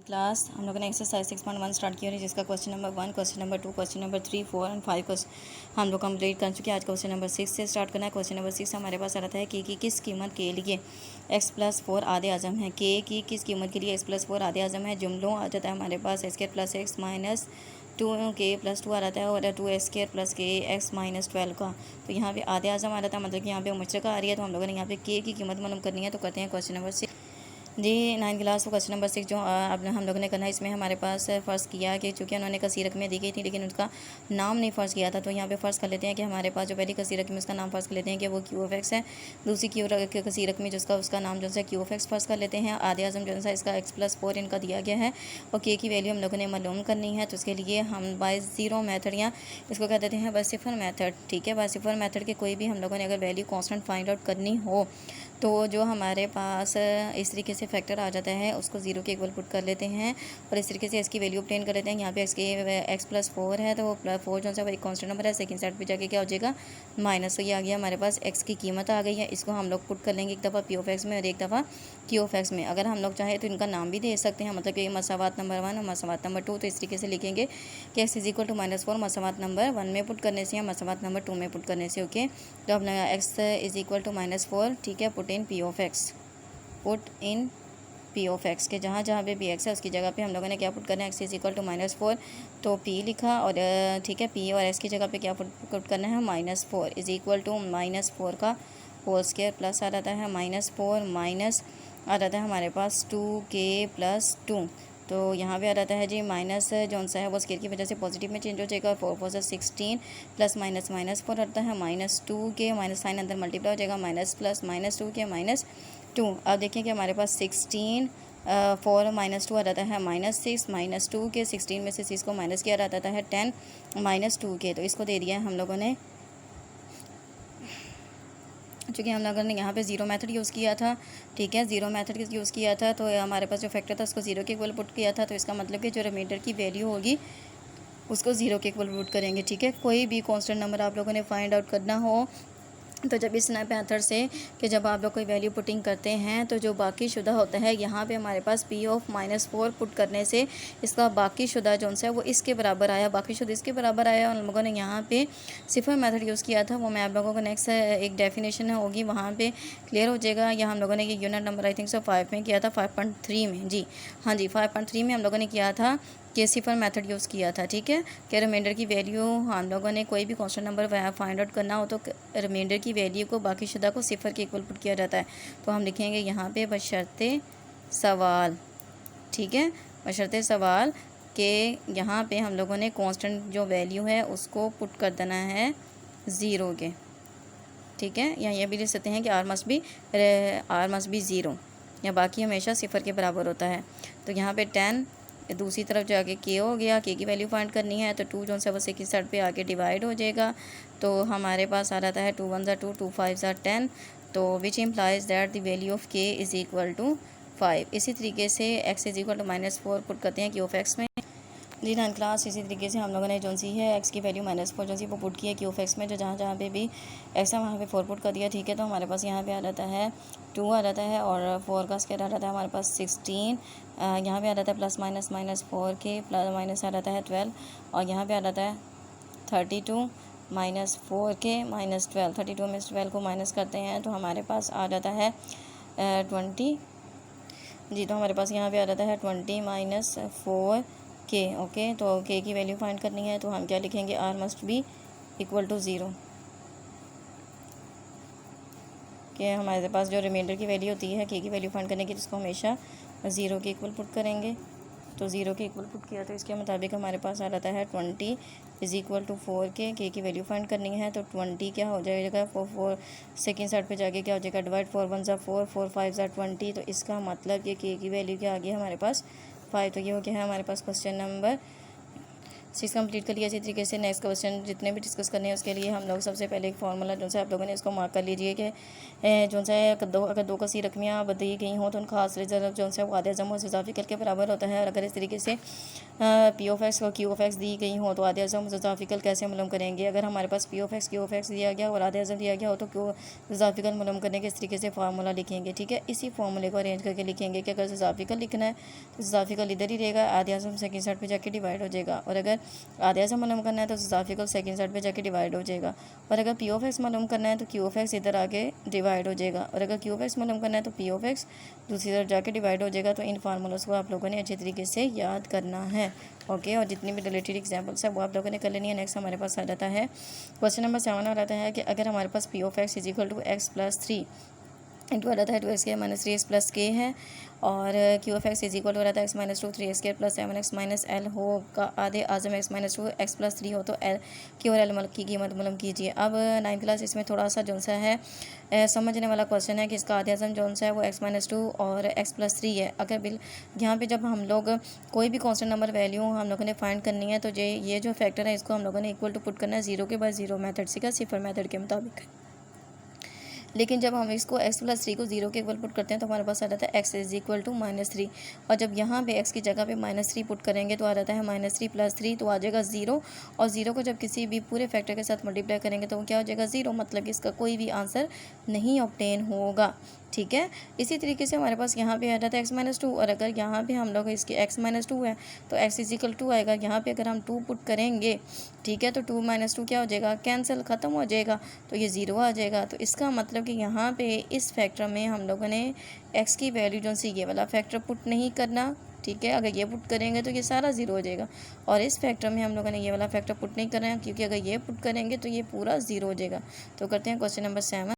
Class हम लोगों ने एक्सरसाइज 6.1 स्टार्ट की है, जिसका question number 1, question number 2, question number 3, 4 and 5 question हम लोग कंप्लीट कर चुके हैं। आज क्वेश्चन नंबर 6 से स्टार्ट करना है। क्वेश्चन नंबर 6 हमारे पास आ रहा है कि किस कीमत के लिए x+4 आधे आज़म है। के की किस कीमत के लिए x+4 आधे आज़म है। जुमलों आ जाता है हमारे पास x² + x माइनस 2k+2 आ रहा है और 2x² + k x माइनस 12 का। तो यहाँ पे आधे आज़म आ रहा था, मतलब कि यहाँ पे मुश्तरका आ रही है। तो हम लोगों ने यहाँ पे के की कीमत मालूम करनी है। तो करते हैं क्वेश्चन नंबर 6 जी 9 क्लास। क्वेश्चन नंबर 6 जो अब हम लोगों ने करना है, इसमें हमारे पास फ़र्ज़ किया कि चूँकि उन्होंने कसी रकम में दी गई थी लेकिन उसका नाम नहीं फ़र्ज़ किया था। तो यहाँ पे फ़र्ज़ कर लेते हैं कि हमारे पास जो पहली कसी रकम उसका नाम फ़र्ज़ कर लेते हैं कि वो QFX है। दूसरी कसी रकम जिसका उसका नाम जो है QFX फ़र्ज़ कर लेते हैं। आधे आज़म जो है इसका x+4 इनका दिया गया है और के की वैल्यू हम लोगों ने मालूम करनी है। तो उसके लिए हम बाय ज़ीरो मेथड या इसको कह देते हैं बाय सिफर मेथड। ठीक है, बाय सिफर मेथड के कोई भी हम लोगों ने अगर वैल्यू कॉन्स्टेंट फाइंड आउट करनी हो तो जो हमारे पास इस तरीके से फैक्टर आ जाता है उसको ज़ीरो के इक्वल पुट कर लेते हैं और इस तरीके से इसकी वैल्यू ऑब्टेन कर लेते हैं। यहाँ पे x+4 है तो वो +4 जो है वो एक कांस्टेंट नंबर है। सेकंड साइड पे जाके क्या हो जाएगा माइनस। तो ये आ गया हमारे पास x की कीमत आ गई है। इसको हम लोग पुट कर लेंगे एक दफ़ा p(x) में और एक दफ़ा q(x) में। अगर हम लोग चाहें तो इनका नाम भी दे सकते हैं, मतलब कि मसावात नंबर 1 और मसावात नंबर 2। तो इस तरीके से लिखेंगे कि x = -4 मसावात नंबर 1 में पुट करने से या मसावात नंबर 2 में पुट करने से। ओके, तो अपना x = -4, ठीक है, पुट इन p(x) के जहाँ जहाँ पे px है उसकी जगह पे हम लोगों ने क्या पुट करना है, x = -4 तो p लिखा और ठीक है p और s की जगह पे क्या पुट करना है -4 = -4 का होल स्क्वायर प्लस आ जाता है -4 माइनस आ जाता है हमारे पास 2k+2। तो यहाँ पे आ जाता है जी माइनस जो सा है वो स्केयर की वजह से पॉजिटिव में चेंज हो जाएगा। 4 4 16 प्लस माइनस -4 आता है -2k, माइनस साइन अंदर मल्टीप्लाई हो जाएगा -+-2k -2। अब देखिए कि हमारे पास 16 4 -2 आ जाता है -6 -2k। 16 में से 6 को माइनस किया जाता है 10 -2k। तो इसको दे दिया है हम लोगों ने, चूँकि हम लोगों ने यहाँ पे ज़ीरो मेथड यूज़ किया था। ठीक है, ज़ीरो मेथड यूज़ किया था तो हमारे पास जो फैक्टर था उसको ज़ीरो के इक्वल पुट किया था। तो इसका मतलब कि जो रिमाइंडर की वैल्यू होगी उसको ज़ीरो के इक्वल पुट करेंगे। ठीक है, कोई भी कांस्टेंट नंबर आप लोगों ने फाइंड आउट करना हो तो जब इस मेथड से कि जब आप लोग कोई वैल्यू पुटिंग करते हैं तो जो बाकी शुदा होता है यहाँ पे हमारे पास p(-4) पुट करने से इसका बाकी शुदा जो है वो इसके बराबर आया, बाकी शुदा इसके बराबर आया। और हम लोगों ने यहाँ पे सिफर मेथड यूज़ किया था, वो मैं आप लोगों को नेक्स्ट एक डेफिनेशन होगी वहाँ पे क्लियर हो जाएगा। या हम लोगों ने ये यूनिट नंबर आई थिंक 5 में किया था, 5.3 में। जी हाँ जी, 5.3 में हम लोगों ने किया था कि सिफर मेथड यूज़ किया था। ठीक है, कि रिमाइंडर की वैल्यू हम लोगों ने कोई भी कांस्टेंट नंबर फाइंड आउट करना हो तो रिमाइंडर की वैल्यू को बाकी शुदा को सिफर के इक्वल पुट किया जाता है। तो हम लिखेंगे यहाँ पे बशर्ते सवाल। ठीक है, बशर्ते सवाल के यहाँ पे हम लोगों ने कांस्टेंट जो वैल्यू है उसको पुट कर देना है ज़ीरो के। ठीक है, या ये भी लिख सकते हैं कि आर मस्ट बी ज़ीरो, या बाकी हमेशा सिफर के बराबर होता है। तो यहाँ पे 10 दूसरी तरफ जाके के हो गया, के की वैल्यू फाइंड करनी है तो 2 जो है वो सेकंड साइड पे आके डिवाइड हो जाएगा। तो हमारे पास आ जाता है 2 1 2 2 5 10। तो which implies that the value of के = 5। इसी तरीके से x = -4 पुट करते हैं QFX में। जी 9 क्लास। इसी तरीके से हम लोगों ने जो सी है x की वैल्यू -4 जो सी वो पुट की है QFX में। जो जहाँ जहाँ पे भी x है वहाँ पे 4 पुट कर दिया। ठीक है, तो हमारे पास यहाँ पे आ जाता है 2 आ जाता है और 4 का स्क्वायर आ जाता है हमारे पास 16। यहाँ पे आ जाता है +-4k प्लस माइनस आ जाता है 12 और यहाँ पे आ जाता है 32 -4k -12। 32 में 12 को माइनस करते हैं तो हमारे पास आ जाता है 20। जी, तो हमारे पास यहाँ पे आ जाता है 20 - 4k। ओके, तो k की वैल्यू फाइंड करनी है तो हम क्या लिखेंगे, r मस्ट बी = 0। कि हमारे पास जो रिमाइंडर की वैल्यू होती है k की वैल्यू फाइंड करने की, जिसको हमेशा ज़ीरो के इक्वल पुट करेंगे। तो ज़ीरो के इक्वल पुट किया तो इसके मुताबिक हमारे पास आ जाता है 20 = 4k। के की वैल्यू फाइंड करनी है तो 20 क्या हो जाएगा, 4 सेकेंड साइड पे जाके क्या हो जाएगा डिवाइड, 4 1 = 4 4 5 = 20। तो इसका मतलब ये के की वैल्यू क्या आ गई हमारे पास 5। तो ये हो गया है हमारे पास क्वेश्चन नंबर चीज़ कंप्लीट कर लिया इसी तरीके से नेक्स्ट क्वेश्चन जितने भी डिस्कस करने हैं उसके लिए हम लोग सबसे पहले एक फार्मूला जो सा आप लोगों ने इसको मार्क कर लीजिए कि जो सा अगर दो कसी रकमियाँ दी गई हों तो उनका हासिल रिजल्ट जो सा वो आधे अज़म इजाफी कल के बराबर होता है। और अगर इस तरीके से पी ऑफ एक्स और क्यू ऑफ एक्स दी गई हो तो आधे अज़म इजाफी कल कैसे मालूम करेंगे। अगर हमारे पास P of X Q of X दिया गया और आधे अज़म दिया गया हो तो क्यू इजाफी कल मालूम करने के इस तरीके से फार्मूला लिखेंगे। ठीक है, इसी फार्मूले को अरेंज करके लिखेंगे कि अगर इजाफी कल लिखना है तो इजाफी कल इधर ही रहेगा, आधे अज़म सेकंड साइड पे जाके डिवाइड हो जाएगा। और अगर आधे अज़म मालूम करना है तो इजाफी कल सेकंड साइड पे जाके डिवाइड हो जाएगा। और अगर पी ऑफ एक्स मालूम करना है तो क्यू ऑफ एक्स इधर आके डिवाइड हो जाएगा। और अगर क्यू ऑफ एक्स मालूम करना है तो पी ऑफ एक्स दूसरी तरफ जाके डिवाइड हो जाएगा। तो इन फार्मूलों को आप लोगों ने अच्छे तरीके से याद करना है। ओके, और जितनी भी रिलेटेड एग्जाम्पल्स है वो आप लोगों ने कर लेनी है। नेक्स्ट हमारे पास आ जाता है क्वेश्चन नंबर 7 आ जाता है कि अगर हमारे पास P of x is equal to x plus 3 into आ जाता है 2x² माइनस 3x प्लस के है, और Q of x is equal to रहता है x minus 2 3x² plus 7x minus एल होगा आधे आजम x माइनस 2 x प्लस 3 हो तो एल की और एल की कीमत मालूम कीजिए। अब 9th क्लास इसमें थोड़ा सा जो सा है समझने वाला क्वेश्चन है कि इसका आधे आजम जो सा है वो x माइनस 2 और x प्लस 3 है। अगर बिल यहाँ पे जब हम लोग कोई भी कॉन्स्टेंट नंबर वैल्यू हम लोगों ने फाइंड करनी है तो ये जो फैक्टर है इसको हम लोगों ने इक्वल टू पुट करना है जीरो के बाद जीरो मेथड से, सिफर मेथड के मुताबिक। लेकिन जब हम इसको x प्लस 3 को जीरो के इक्वल पुट करते हैं तो हमारे पास आ जाता है x is equal to minus 3, और जब यहाँ पे x की जगह पे माइनस 3 पुट करेंगे तो आ जाता है माइनस 3 प्लस 3 तो आ जाएगा 0, और 0 को जब किसी भी पूरे फैक्टर के साथ मल्टीप्लाई करेंगे तो वो क्या हो जाएगा 0, मतलब कि इसका कोई भी आंसर नहीं ऑब्टेन होगा। ठीक है, इसी तरीके से हमारे पास यहाँ पे आ जाता है x माइनस 2, और अगर यहाँ पे हम लोग इसके x माइनस 2 है तो x इज इक्वल 2 आएगा। यहाँ पे अगर हम 2 पुट करेंगे, ठीक है, तो 2 माइनस 2 क्या हो जाएगा, कैंसिल, ख़त्म हो जाएगा, तो ये 0 आ जाएगा। तो इसका मतलब कि यहाँ पे इस फैक्टर में हम लोगों ने x की वैल्यू जो सी ये वाला फैक्टर पुट नहीं करना। ठीक है, अगर ये पुट करेंगे तो ये सारा 0 हो जाएगा, और इस फैक्टर में हम लोगों ने ये वाला फैक्टर पुट नहीं करना है क्योंकि अगर ये पुट करेंगे तो ये पूरा 0 हो जाएगा। तो करते हैं क्वेश्चन नंबर 7।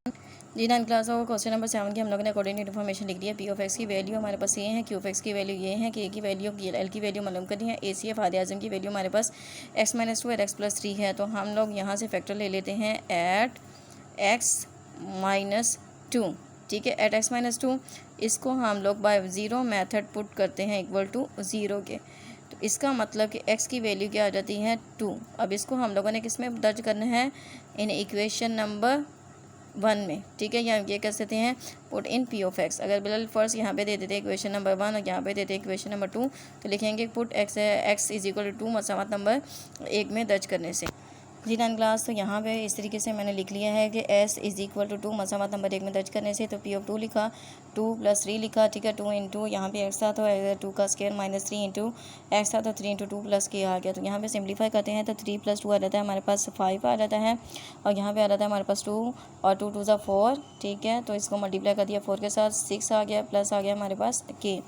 जी 9th क्लास होगा। क्वेश्चन नंबर 7 की हम लोगों ने कोऑर्डिनेट इन्फॉर्मेशन लिख दी है। पी ऑफ एक्स की वैल्यू हमारे पास ये है, क्यू ऑफ एक्स की वैल्यू ये है, के की वैल्यू एल की वैल्यू मालूम करनी है, ए सी एफ आधे आजम की वैल्यू हमारे पास x माइनस 2 और x प्लस 3 है। तो हम लोग यहाँ से फैक्टर ले लेते हैं एट x माइनस 2। ठीक है, एट x माइनस 2 इसको हम लोग बाय ज़ीरो मेथड पुट करते हैं इक्वल टू 0 के। तो इसका मतलब कि x की वैल्यू क्या आ जाती है 2। अब इसको हम लोगों ने किस में दर्ज करना है, इन इक्वेशन नंबर 1 में। ठीक है, या हम ये कह सकते हैं put in P of x. अगर बिल्कुल फर्स्ट यहाँ पे दे देते हैं इक्वेशन नंबर 1 और यहाँ पे देते हैं इक्वेशन नंबर 2 तो लिखेंगे put x is equal to 2 मसावत नंबर 1 में दर्ज करने से। जी 9th क्लास, तो यहाँ पे इस तरीके से मैंने लिख लिया है कि s इज़ इक्वल टू 2 मसावत नंबर 1 में दर्ज करने से। तो p ऑफ 2 लिखा, 2 प्लस 3 लिखा, ठीक है, 2 इंटू यहाँ पे x था तो 2 का स्क्वायर माइनस 3 इंटू x था तो 3 इंटू 2 प्लस k आ गया। तो यहाँ पे सिम्प्लीफाई करते हैं तो 3 प्लस 2 आ जाता है हमारे पास 5 आ जाता है, और यहाँ पे आ जाता है हमारे पास 2 और 2 2 4। ठीक है, तो इसको मल्टीप्लाई कर दिया 4 के साथ, 6 आ गया, प्लस आ गया हमारे पास k।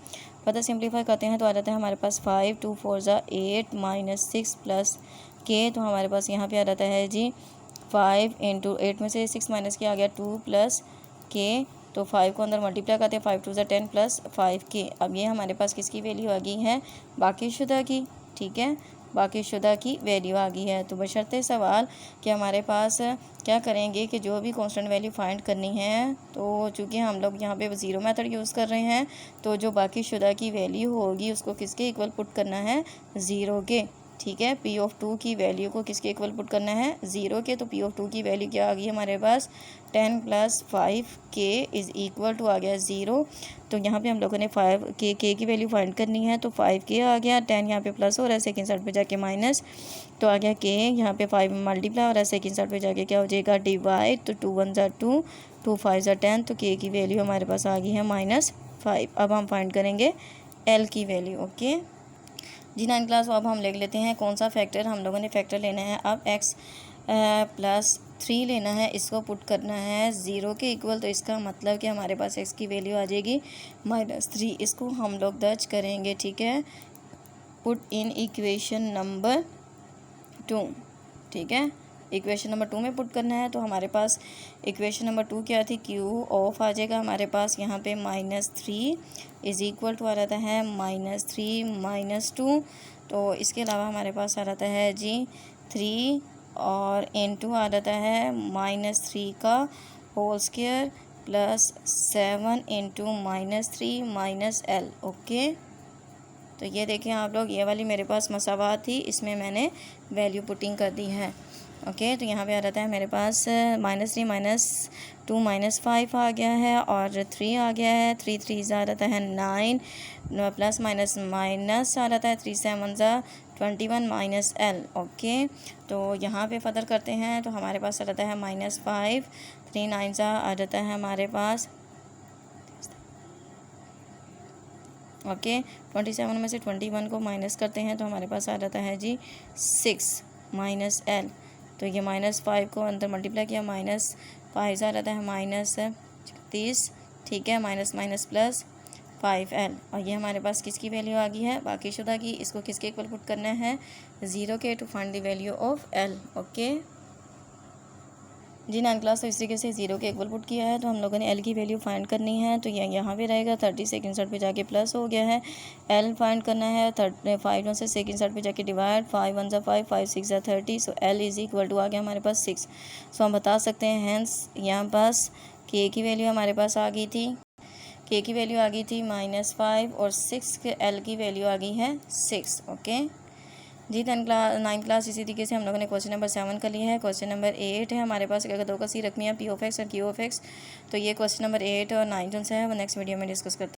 पता सिम्प्लीफाई करते हैं तो आ जाता है हमारे पास 5 2 4 8 माइनस 6 प्लस के। तो हमारे पास यहाँ पे आ जाता है जी 5 इंटू 8 में से 6 माइनस के आ गया 2 प्लस के। तो 5 को अंदर मल्टीप्लाई करते हैं, 5 2 10 प्लस 5 के। अब ये हमारे पास किसकी वैल्यू आ गई है, बाकीशुदा की। ठीक है, बाकीशुदा की वैल्यू आ गई है। तो बशर्ते सवाल कि हमारे पास क्या करेंगे कि जो भी कांस्टेंट वैल्यू फाइंड करनी है, तो चूँकि हम लोग यहाँ पे ज़ीरो मेथड यूज़ कर रहे हैं तो जो बाकीशुदा की वैल्यू होगी उसको किसके इक्वल पुट करना है, 0 के। ठीक है, पी ऑफ 2 की वैल्यू को किसके इक्वल पुट करना है, 0 के। तो पी ऑफ 2 की वैल्यू क्या आ गई हमारे पास 10 प्लस 5 के इज़ इक्वल टू आ गया 0। तो यहाँ पे हम लोगों ने 5 के की वैल्यू फाइंड करनी है तो 5 के आ गया, 10 यहाँ पे प्लस हो रहा है, सेकेंड साइड पे जाके माइनस, तो आ गया के, यहाँ पे 5 मल्टीप्लाई हो रहा है, सेकेंड साइड पे जाके क्या हो जाएगा डिवाइड, तो 2 1 ज़ा 2, 2 5 ज़ा 10, तो के की वैल्यू हमारे पास आ गई है -5। अब हम फाइंड करेंगे एल की वैल्यू। ओके जी 9th क्लास, अब हम लिख लेते हैं कौन सा फैक्टर हम लोगों ने फैक्टर लेना है। अब x प्लस 3 लेना है, इसको पुट करना है 0 के इक्वल। तो इसका मतलब कि हमारे पास x की वैल्यू आ जाएगी -3। इसको हम लोग दर्ज करेंगे, ठीक है, पुट इन इक्वेशन नंबर 2। ठीक है, इक्वेशन नंबर 2 में पुट करना है। तो हमारे पास इक्वेशन नंबर 2 क्या थी, क्यू ऑफ आ जाएगा हमारे पास यहाँ पे -3 इज़ इक्वल टू आ जाता है -3 -2। तो इसके अलावा हमारे पास आ जाता है जी 3 और इनटू आ जाता है -3 का whole square plus 7 into -3 -l। Okay, तो ये देखें आप लोग, ये वाली मेरे पास मसावात थी, इसमें मैंने वैल्यू पुटिंग कर दी है। ओके, तो यहाँ पे आ जाता है मेरे पास -3 -2 -5 आ गया है और 3 आ गया है। 3 3 आ जाता है 9 प्लस माइनस माइनस आ जाता है 3 7 21 माइनस L। ओके, तो यहाँ पे फर्दर करते हैं तो हमारे पास आ जाता है -5 3 9 आ जाता है हमारे पास। ओके, 27 में से 21 को माइनस करते हैं तो हमारे पास आ जाता है जी 6 माइनस L। तो ये -5 को अंदर मल्टीप्लाई किया, -5 आ जाता है -30। ठीक है, माइनस माइनस प्लस 5L। और ये हमारे पास किसकी वैल्यू आ गई है, बाकी शुदा की। इसको किसके इक्वल पुट करना है, 0 के, to find the value of L। Okay जी, 9 क्लास तो इस तरीके से 0 के इक्वल पुट किया है। तो हम लोगों ने L की वैल्यू फाइंड करनी है, तो ये यहाँ पे रहेगा 30 सेकंड सर्ट पे जाके प्लस हो गया है। L फाइंड करना है, 5 से सेकंड सर्ट पे जाके डिवाइड, 5 1 ज़ा 5 5 6 ज़ा 30। सो L इज़ इक्वल टू आ गया हमारे पास 6। सो हम बता सकते हैं हैंस यहाँ पास K की वैल्यू हमारे पास आ गई थी, K की वैल्यू आ गई थी -5 और 6 के L की वैल्यू आ गई है 6। ओके जी, 9 क्लास इसी तरीके से हम लोगों ने क्वेश्चन नंबर 7 कर लिया है। क्वेश्चन नंबर 8 है हमारे पास, अगर 2 का सी रखनी है P ऑफ X और Q ऑफ X। तो ये क्वेश्चन नंबर 8 और 9 जो है वो नेक्स्ट वीडियो में डिस्कस करते हैं।